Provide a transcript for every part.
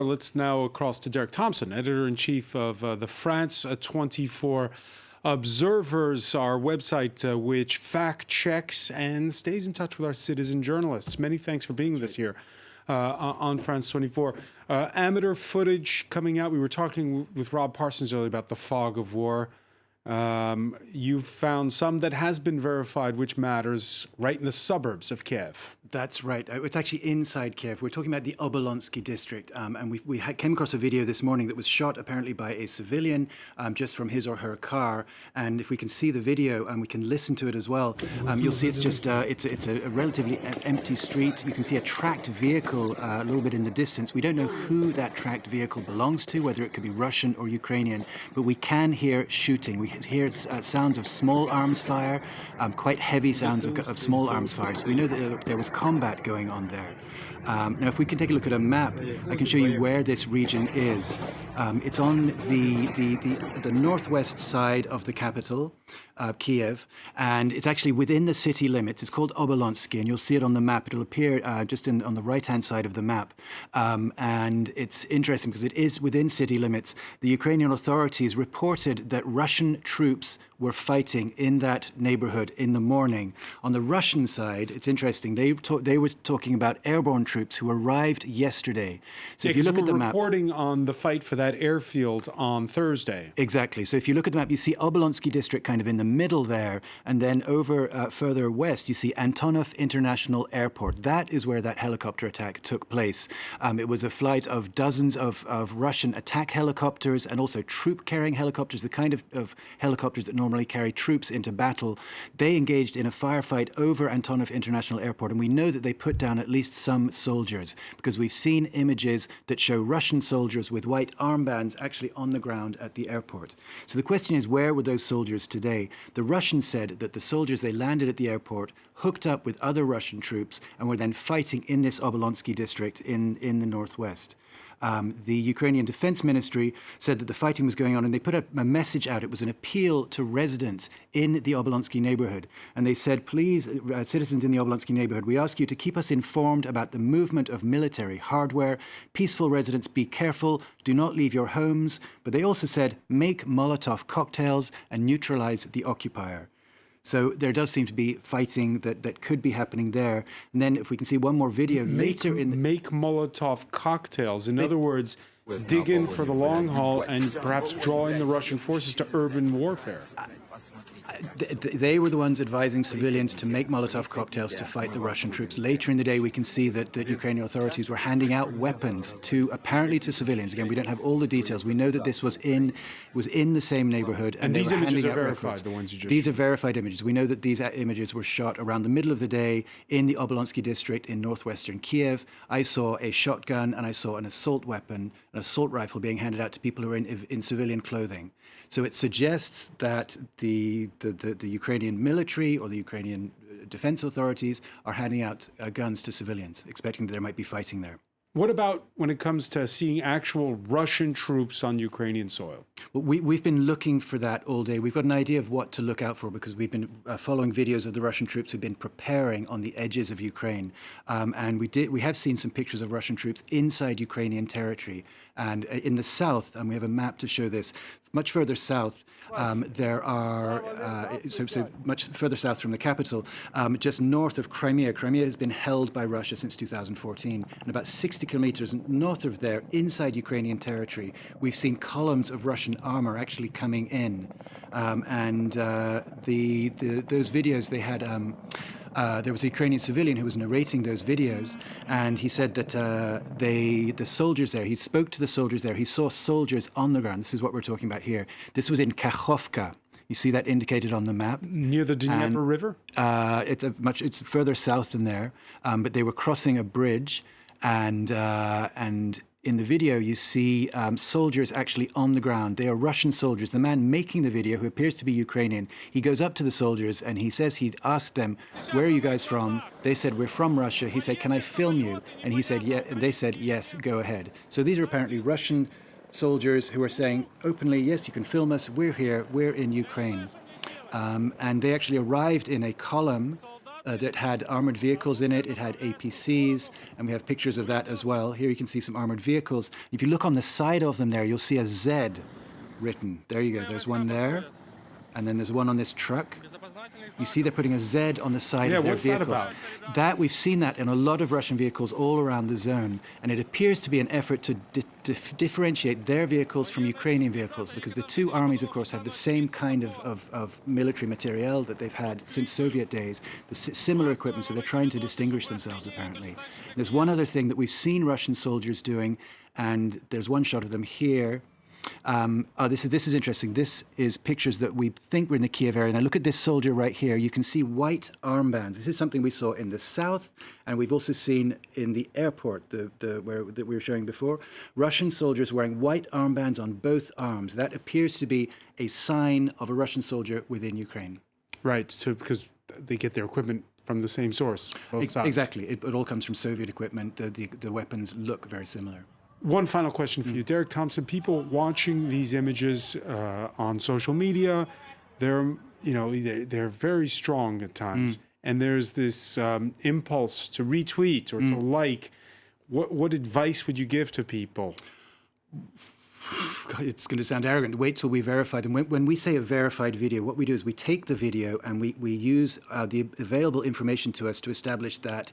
Let's now across to Derek Thomson, editor-in-chief of the France 24 Observers, our website which fact-checks and stays in touch with our citizen journalists. Many thanks for being with us here on France 24. Amateur footage coming out. We were talking with Rob Parsons earlier about the fog of war. You found some that has been verified, which matters, right in the suburbs of Kyiv. That's right. It's actually inside Kyiv. We're talking about the Obolonsky district, and we came across a video this morning that was shot apparently by a civilian just from his or her car. And if we can see the video and we can listen to it as well, you'll see it's just it's a relatively empty street. You can see a tracked vehicle a little bit in the distance. We don't know who that tracked vehicle belongs to, whether it could be Russian or Ukrainian, but we can hear shooting. We hear sounds of small arms fire, quite heavy sounds of small arms fire. So we know that there was combat going on there. Now, if we can take a look at a map, I can show you where this region is. It's on the northwest side of the capital, Kyiv, and it's actually within the city limits. It's called Obolonsky, and you'll see it on the map. It'll appear just on the right-hand side of the map. And it's interesting because it is within city limits. The Ukrainian authorities reported that Russian troops were fighting in that neighborhood in the morning. On the Russian side, it's interesting, they were talking about airborne troops who arrived yesterday. So if you look at the map, reporting on the fight for that airfield on Thursday. Exactly. So if you look at the map, you see Obolonsky district kind of in the middle there, and then over further west, you see Antonov International Airport. That is where that helicopter attack took place. It was a flight of dozens of Russian attack helicopters and also troop-carrying helicopters, the kind of helicopters that normally carry troops into battle. They engaged in a firefight over Antonov International Airport, and we know that they put down at least some soldiers because we've seen images that show Russian soldiers with white armbands actually on the ground at the airport. So the question is, where were those soldiers today? The Russians said that the soldiers, they landed at the airport, hooked up with other Russian troops, and were then fighting in this Obolonsky district in the northwest. The Ukrainian Defense Ministry said that the fighting was going on, and they put a message out. It was an appeal to residents in the Obolonsky neighborhood. And they said, please, citizens in the Obolonsky neighborhood, we ask you to keep us informed about the movement of military hardware. Peaceful residents, be careful. Do not leave your homes. But they also said, make Molotov cocktails and neutralise the occupier. So there does seem to be fighting that could be happening there. And then if we can see one more video later in... Make Molotov cocktails. In other words, dig in for the long haul and perhaps draw in the Russian forces to urban warfare. They were the ones advising civilians to make Molotov cocktails to fight the Russian troops. Later in the day, we can see that Ukrainian authorities were handing out weapons apparently to civilians. Again, we don't have all the details. We know that this was in the same neighborhood. And these images are verified, the ones you just These are verified images. We know that these images were shot around the middle of the day in the Obolonsky district in northwestern Kyiv. I saw a shotgun and I saw an assault weapon, an assault rifle being handed out to people who are in civilian clothing. So it suggests that the Ukrainian military or the Ukrainian defense authorities are handing out guns to civilians, expecting that there might be fighting there. What about when it comes to seeing actual Russian troops on Ukrainian soil? Well, we've been looking for that all day. We've got an idea of what to look out for because we've been following videos of the Russian troops who've been preparing on the edges of Ukraine. And we have seen some pictures of Russian troops inside Ukrainian territory. And in the south, and we have a map to show this, much further south, there are, so much further south from the capital, just north of Crimea. Crimea has been held by Russia since 2014. And about 60 kilometers north of there, inside Ukrainian territory, we've seen columns of Russian armor actually coming in. Those videos, they had... there was a Ukrainian civilian who was narrating those videos, and he said that the soldiers there, he spoke to the soldiers there, he saw soldiers on the ground. This is what we're talking about here. This was in Kakhovka. You see that indicated on the map. Near the Dnieper River? It's further south than there, but they were crossing a bridge, and in the video, you see soldiers actually on the ground. They are Russian soldiers. The man making the video, who appears to be Ukrainian, he goes up to the soldiers and he says he asked them, where are you guys from? They said, we're from Russia. He said, can I film you? And he said, yeah. And they said, yes, go ahead. So these are apparently Russian soldiers who are saying openly, yes, you can film us. We're here. We're in Ukraine. And they actually arrived in a column that had armored vehicles in it. It had APCs, and we have pictures of that as well. Here you can see some armored vehicles. If you look on the side of them there, you'll see a Z written. There you go. There's one there, and then there's one on this truck. You see they're putting a Z on the side of their what's that vehicles. about? We've seen that in a lot of Russian vehicles all around the zone, and it appears to be an effort to differentiate their vehicles from Ukrainian vehicles, because the two armies, of course, have the same kind of military materiel that they've had since Soviet days, the similar equipment, so they're trying to distinguish themselves, apparently. There's one other thing that we've seen Russian soldiers doing, and there's one shot of them here. This is interesting. This is pictures that we think were in the Kyiv area. Now look at this soldier right here. You can see white armbands. This is something we saw in the south, and we've also seen in the airport that we were showing before. Russian soldiers wearing white armbands on both arms. That appears to be a sign of a Russian soldier within Ukraine. Right, so because they get their equipment from the same source, both sides. Exactly. It all comes from Soviet equipment. The weapons look very similar. One final question for you, Derek Thomson. People watching these images on social media, they're very strong at times, and there's this impulse to retweet or to like. What advice would you give to people? It's going to sound arrogant. Wait till we verify them. When we say a verified video, what we do is we take the video and we use the available information to us to establish that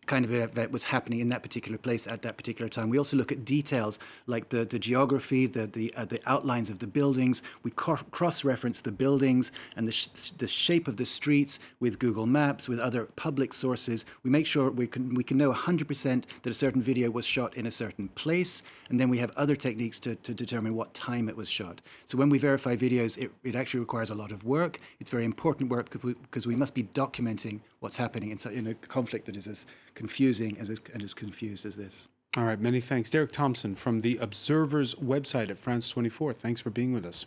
kind of event was happening in that particular place at that particular time. We also look at details like the geography, the outlines of the buildings. We cross-reference the buildings and the shape of the streets with Google Maps, with other public sources. We make sure we can know 100% that a certain video was shot in a certain place, and then we have other techniques to determine what time it was shot. So when we verify videos, it actually requires a lot of work. It's very important work because we must be documenting what's happening in a conflict that is as confusing and as confused as this. All right, many thanks. Derek Thomson from the Observer's website at France 24. Thanks for being with us.